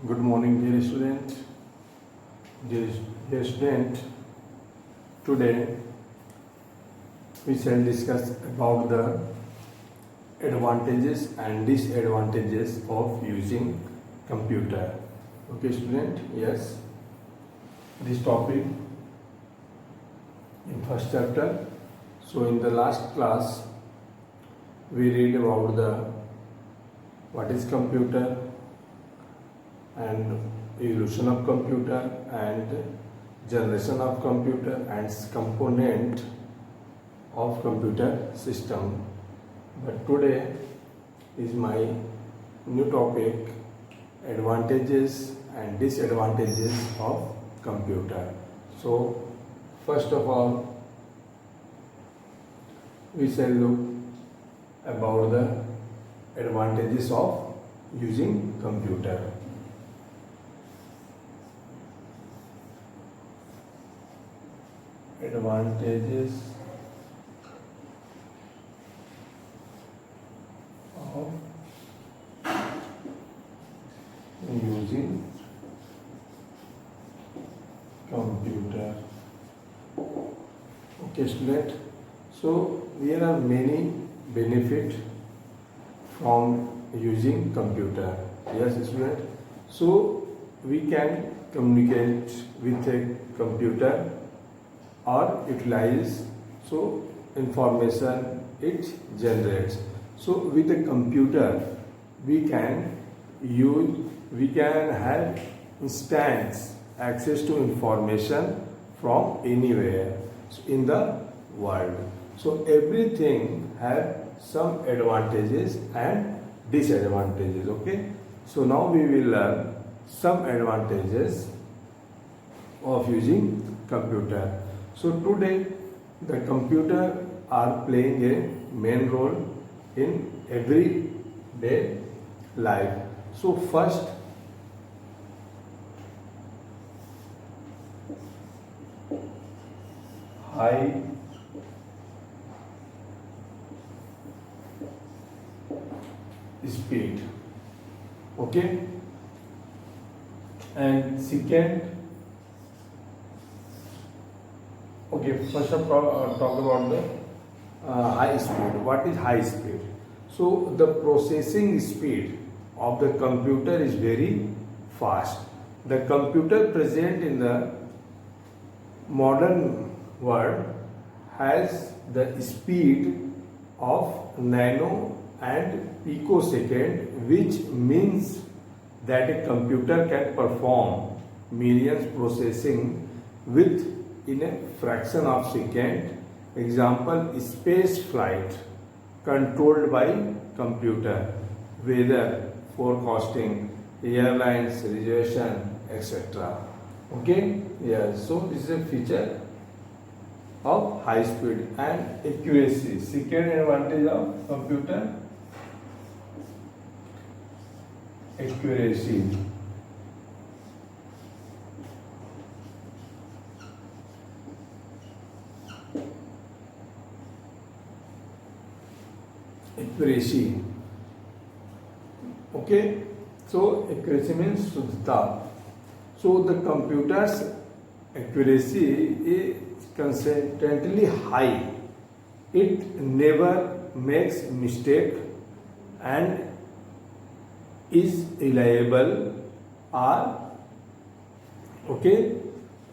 Good morning, dear student. Dear student, today we shall discuss about the advantages and disadvantages of using computer. Okay, student. Yes, this topic in first chapter. So in the last class, we read about the what is computer and evolution of computer and generation of computer and component of computer system. But today is my new topic, advantages and disadvantages of computer. So first of all, we shall look about the advantages of using computer. Advantages of using computer. Okay, student. So there are many benefits from using computer. Yes, student. So we can communicate with a computer or utilize so information it generates. So with a computer we can have instant access to information from anywhere in the world. So everything have some advantages and disadvantages. Okay, so now we will learn some advantages of using computer. So today the computer are playing a main role in everyday life. So first, high speed. Okay, and second, okay, first of all, talk about the high speed. What is high speed? So the processing speed of the computer is very fast. The computer present in the modern world has the speed of nano and picosecond, which means that a computer can perform millions processing with in a fraction of second. Example, space flight controlled by computer, weather forecasting, airlines reservation, etc. Okay, yes, so this is a feature of high speed and accuracy. Second advantage of computer, accuracy. Accuracy. Okay, so accuracy means shuddhata. So the computer's accuracy is consistently high. It never makes mistake and is reliable or okay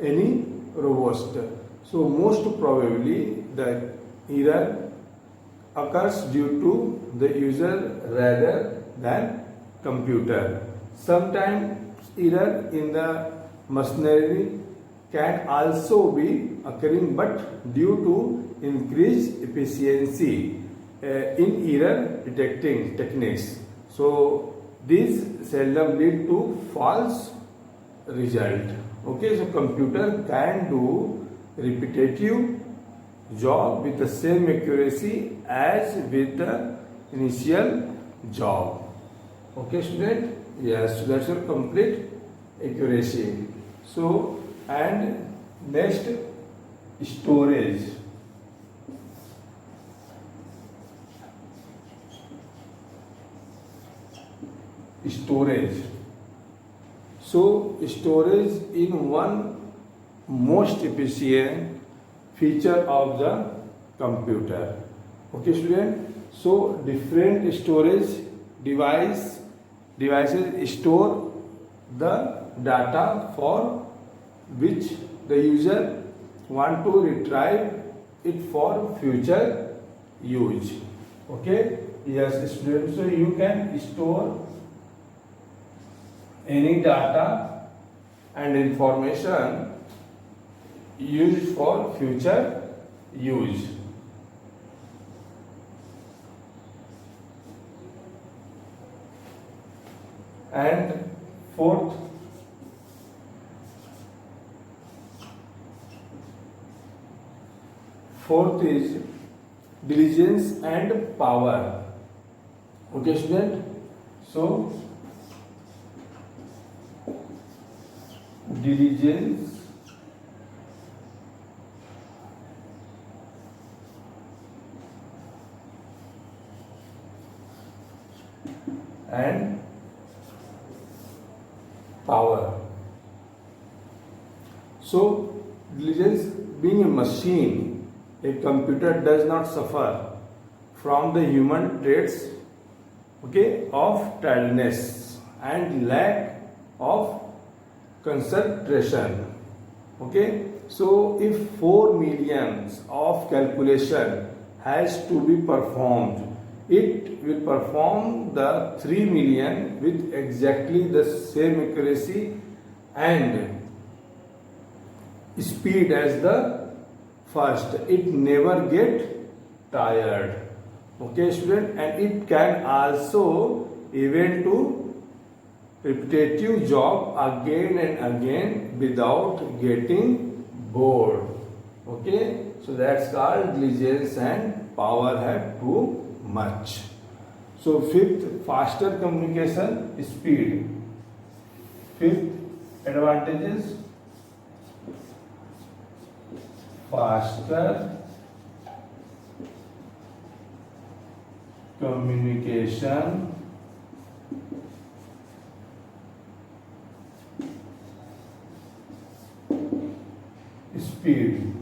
any robust. So most probably the error occurs due to the user rather than computer. Sometimes error in the machinery can also be occurring, but due to increased efficiency in error detecting techniques. So these seldom lead to false result. Okay, so computer can do repetitive job with the same accuracy as with the initial job. Okay, student. Yes, so that's your complete accuracy. So and next, storage. Storage. So storage in one most efficient feature of the computer. Okay student, so different storage devices store the data for which the user want to retrieve it for future use. Okay, yes student, so you can store any data and information used for future use. And fourth is diligence and power. Okay student, so diligence and power. So diligence, being a machine, a computer does not suffer from the human traits, okay, of tiredness and lack of concentration. Okay, so if 4 millions of calculation has to be performed, it will perform the 3 million with exactly the same accuracy and speed as the first. It never get tired. Okay student, and it can also even do repetitive job again and again without getting bored. Okay, so that's called diligence and power have too much. So fifth, faster communication speed. Fifth advantages: faster communication speed.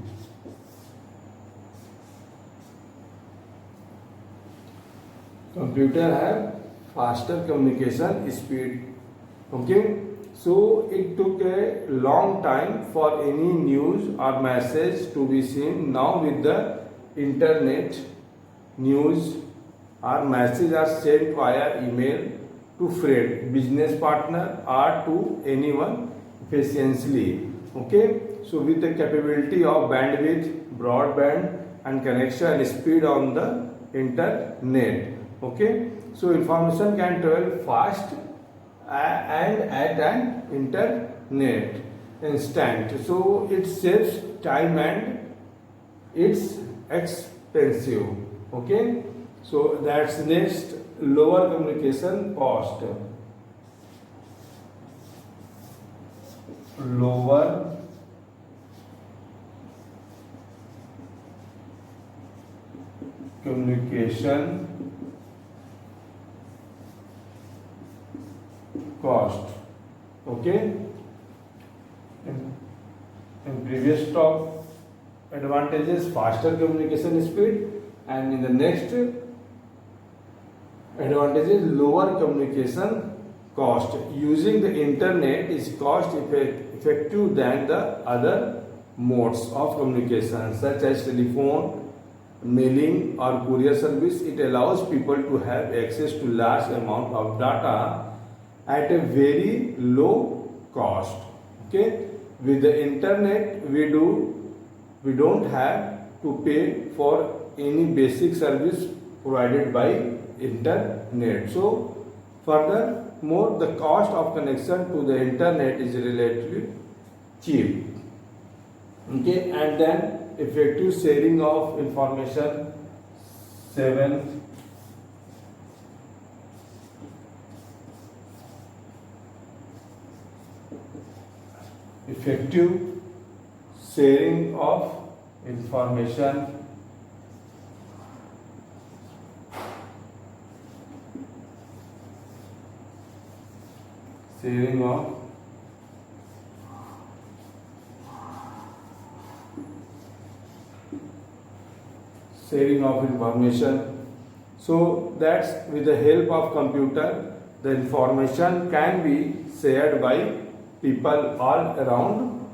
Computer have faster communication speed. Okay, so it took a long time for any news or message to be seen. Now with the internet, news or message are sent via email to friend, business partner or to anyone efficiently. Okay, so with the capability of bandwidth, broadband and connection speed on the internet. Okay, so information can travel fast and at an internet instant. So it saves time and it's expensive. Okay, so that's next, lower communication cost. Lower communication cost. Okay, in previous talk, advantages faster communication speed, and in the next advantage is lower communication cost. Using the internet is cost effective than the other modes of communication such as telephone, mailing or courier service. It allows people to have access to large amount of data at a very low cost. Okay, with the internet we don't have to pay for any basic service provided by internet. So furthermore, the cost of connection to the internet is relatively cheap. Okay, and then effective sharing of information. 7th, effective sharing of information. Sharing of sharing of information. So that's with the help of computer, the information can be shared by people all around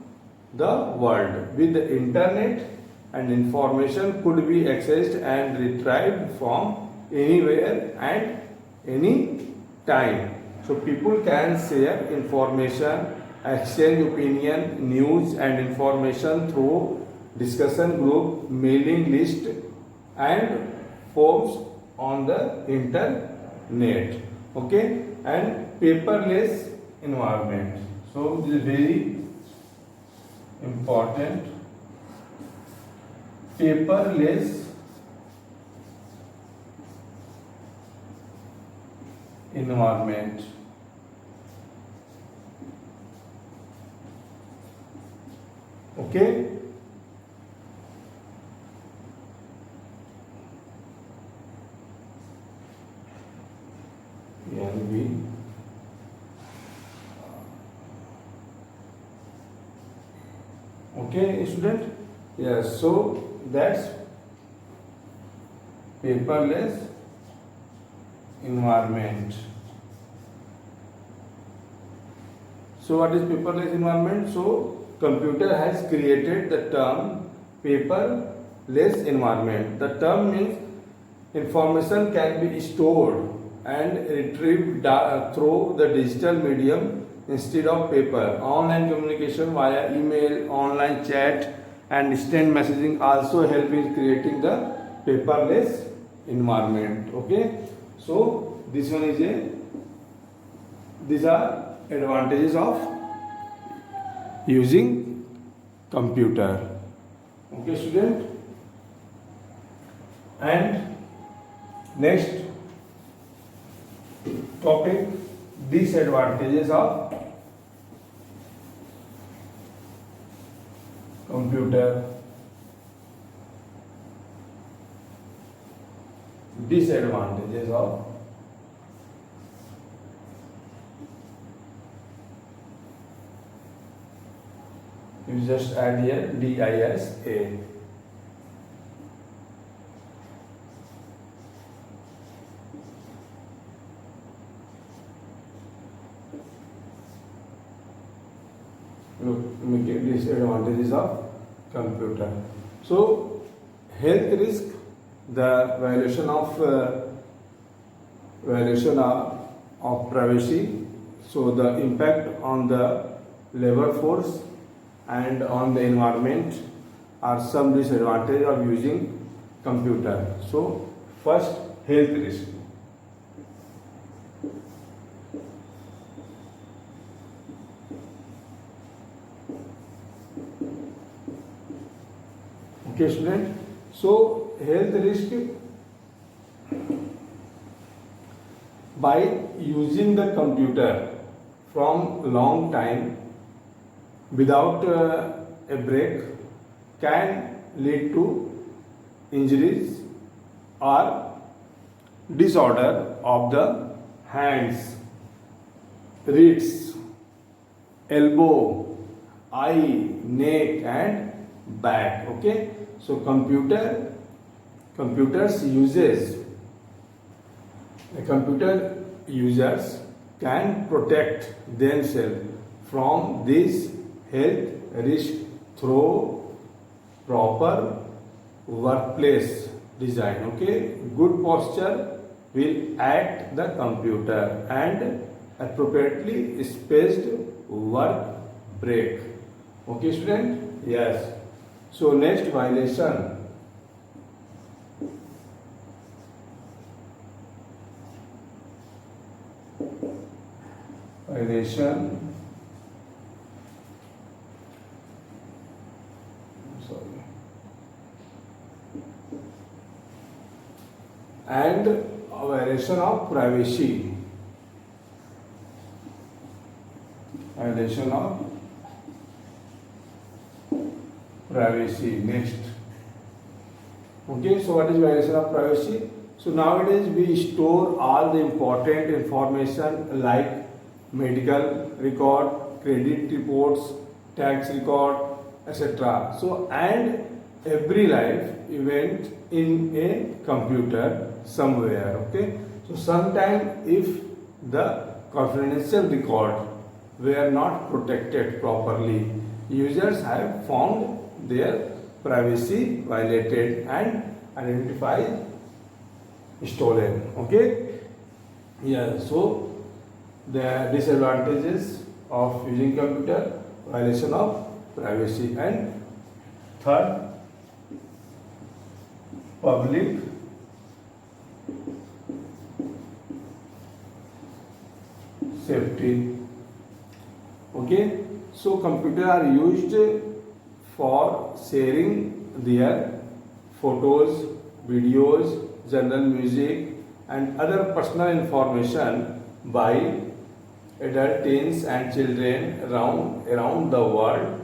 the world. With the internet, and information could be accessed and retrieved from anywhere and any time. So people can share information, exchange opinion, news and information through discussion group, mailing list and forums on the internet. Okay, and paperless environment. So this is very important. Paperless environment. Okay, and we okay student, yes, so that's paperless environment. So what is paperless environment? So computer has created the term paperless environment. The term means information can be stored and retrieved through the digital medium instead of paper. Online communication via email, online chat and instant messaging also help in creating the paperless environment. Okay, so this one is these are advantages of using computer. Okay student, and next topic, disadvantages of computer. Disadvantages of you just add here DISA. Look, make it disadvantages of computer. So health risk, the violation of privacy. So the impact on the labor force and on the environment are some disadvantages of using computer. So first, health risk. Okay student, so health risk, by using the computer from long time without a break can lead to injuries or disorder of the hands, wrists, elbow, eye, neck and back. Okay, so computers users can protect themselves from this health risk through proper workplace design. Okay, good posture will act the computer and appropriately spaced work break. Okay student, yes. So next, violation. And a violation of privacy. Violation of privacy. Next. Okay, so what is violation of privacy? So nowadays we store all the important information like medical record, credit reports, tax record, etc. So and every life event in a computer somewhere. Okay, so sometime if the confidential record were not protected properly, users have found their privacy violated and identified stolen. Okay, yeah, so the disadvantages of using computer, violation of privacy, and third, public safety. Okay, so computers are used for sharing their photos, videos, general music, and other personal information by adult teens and children around the world.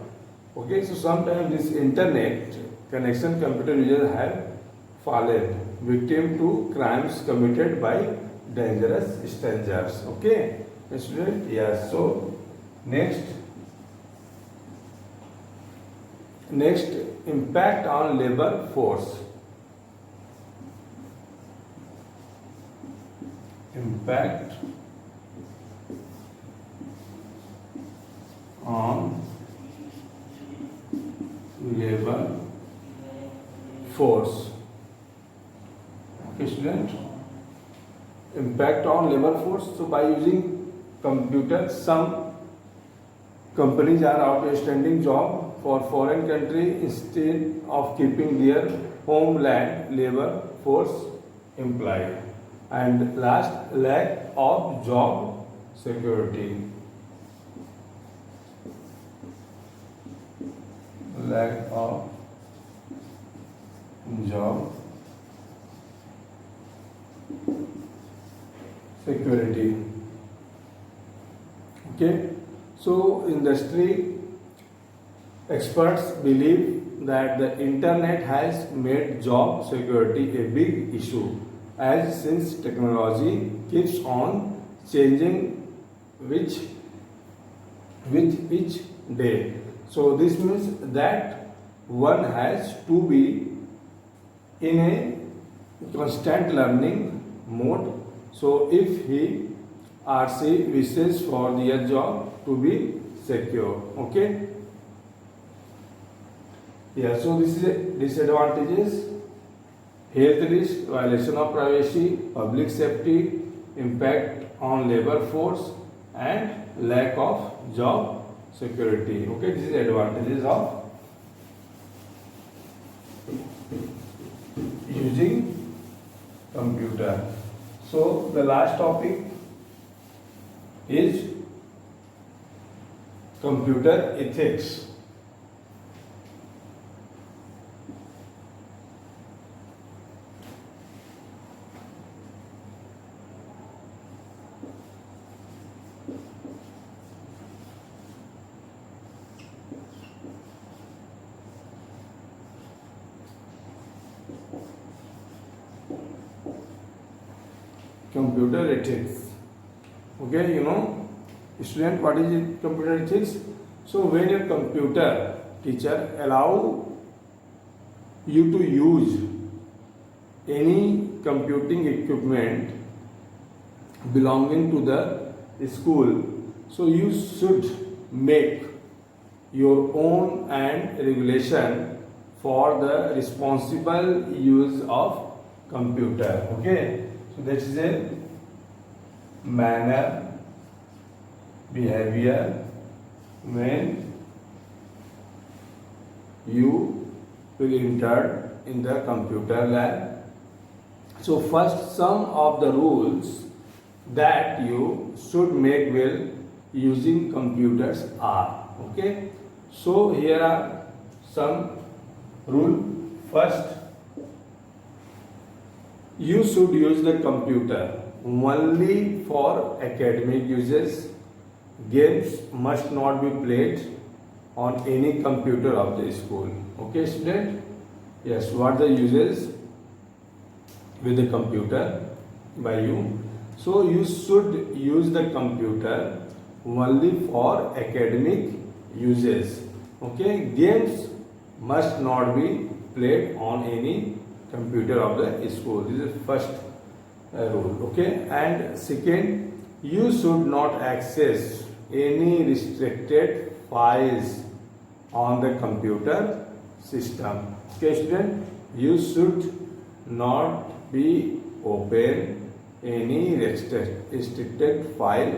Okay, so sometimes this internet connection computer users have fallen victim to crimes committed by dangerous strangers. Okay, student. Yes. So next impact on labor force. Impact on labor force. Okay, student. Impact on labor force. So by using computers, some companies are outstanding job for foreign country instead of keeping their homeland labor force employed. And last, lack of job security. Lack of job security. Okay, so industry experts believe that the internet has made job security a big issue, as since technology keeps on changing which with each day. So this means that one has to be in a constant learning mode. So if he or she wishes for their job to be secure. Okay. Yeah, so this is a disadvantages: health risk, violation of privacy, public safety, impact on labor force, and lack of job security. Okay, this is advantages of using computer. So the last topic is computer ethics. Computer ethics. Okay, you know, student, what is it, computer ethics? So when a computer teacher allow you to use any computing equipment belonging to the school, so you should make your own and regulation for the responsible use of computer. Okay, so that is a manner, behavior when you will enter in the computer lab. So first, some of the rules that you should make while using computers are, okay. So here are some rule. First, you should use the computer only for academic uses. Games must not be played on any computer of the school. Okay, student? Yes, what the uses with the computer by you? So you should use the computer only for academic uses. Okay, games must not be displayed on any computer of the school. This is first rule. Okay, and second, you should not access any restricted files on the computer system. Okay, student, you should not be open any restricted file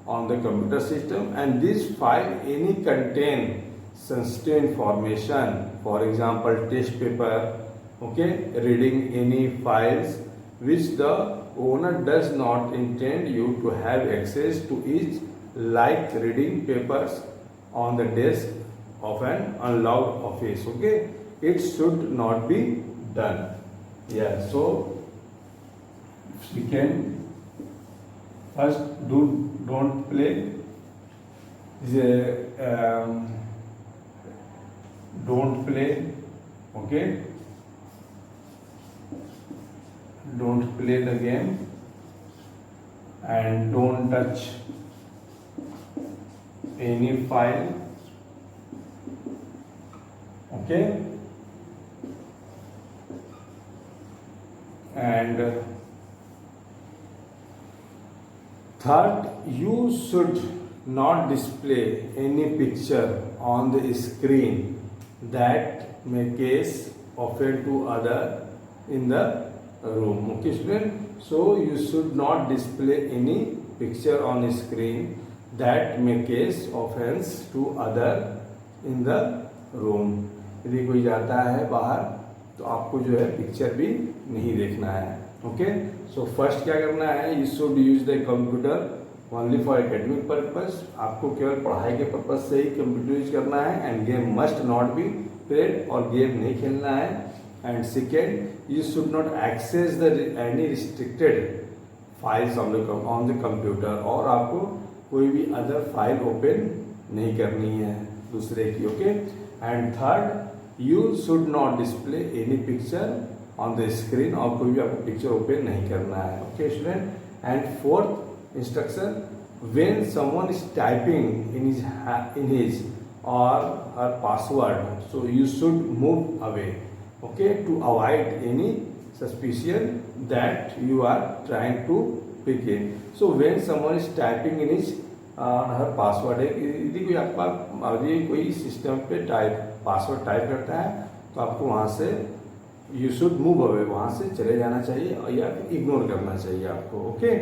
on the computer system, and this file any contain sensitive information, for example test paper, okay, reading any files which the owner does not intend you to have access to it, like reading papers on the desk of an unlocked office. Okay, it should not be done. Yeah, so we can first don't play don't play, okay, don't play the game, and don't touch any file, okay, and third, you should not display any picture on the screen that may cause offense to other in the room. Okay, student. So you should not display any picture on the screen that may cause offense to other in the room. यदि कोई जाता है बाहर तो आपको जो है picture भी नहीं देखना है. ओके, सो फर्स्ट क्या करना है, you should use the computer only for academic purpose. आपको केवल पढ़ाई के पर्पज से ही कंप्यूटर यूज करना है, and game must not be played, और गेम नहीं खेलना है. And second, you should not access the any restricted files on the computer, और आपको कोई भी अदर फाइल ओपन नहीं करनी है दूसरे की. Okay, and third, you should not display any picture on the screen, और कोई भी आपको पिक्चर ओपन नहीं करना है. Okay student. And fourth instruction, when someone is typing in his or her password, so you should move away, okay, to avoid any suspicion that you are trying to pick in. So when someone is typing in his her password, यदि कोई आपका यदि कोई system पे password type करता है तो आपको वहाँ से यू शुड मूव अवे, वहाँ से चले जाना चाहिए या इग्नोर करना चाहिए आपको. Okay,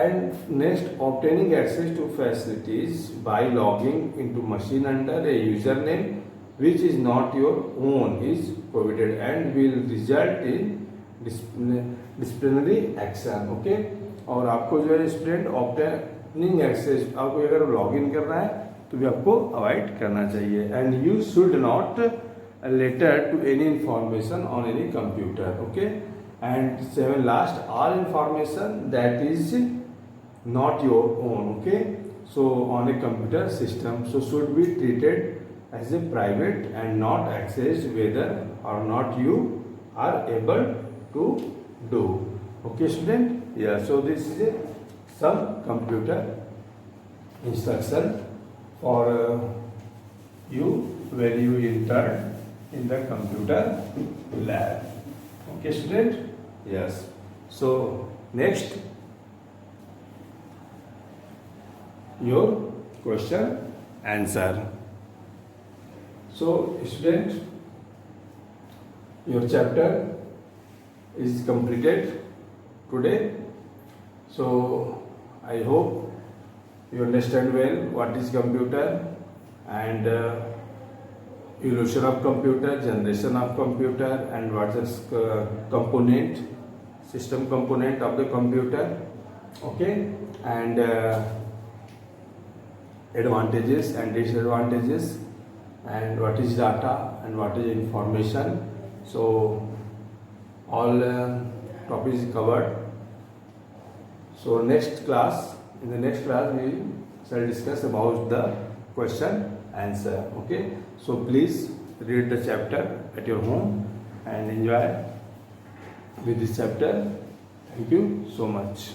and next, obtaining access to facilities by logging into machine under a user name which is not your own is prohibited and will result in disciplinary action. Okay, और आपको जो है स्टूडेंट ऑब्टेनिंग एक्सेस, आपको अगर login करना है तो भी आपको अवॉइड करना चाहिए. And you should not alter to any information on any computer. Okay, and seven last, all information that is not your own, okay, so on a computer system, so should be treated as a private and not accessed whether or not you are able to do. Okay student, yeah, so this is some computer instruction for you when you enter in the computer lab. Okay student, yes. So next, your question answer. So student, your chapter is completed today. So I hope you understand well what is computer and evolution of computer, generation of computer, and what is component, system component of the computer. Okay, and advantages and disadvantages, and what is data and what is information. So all topics covered. So next class, in the next class we shall discuss about the question answer. Okay, so please read the chapter at your home and enjoy with this chapter. Thank you so much.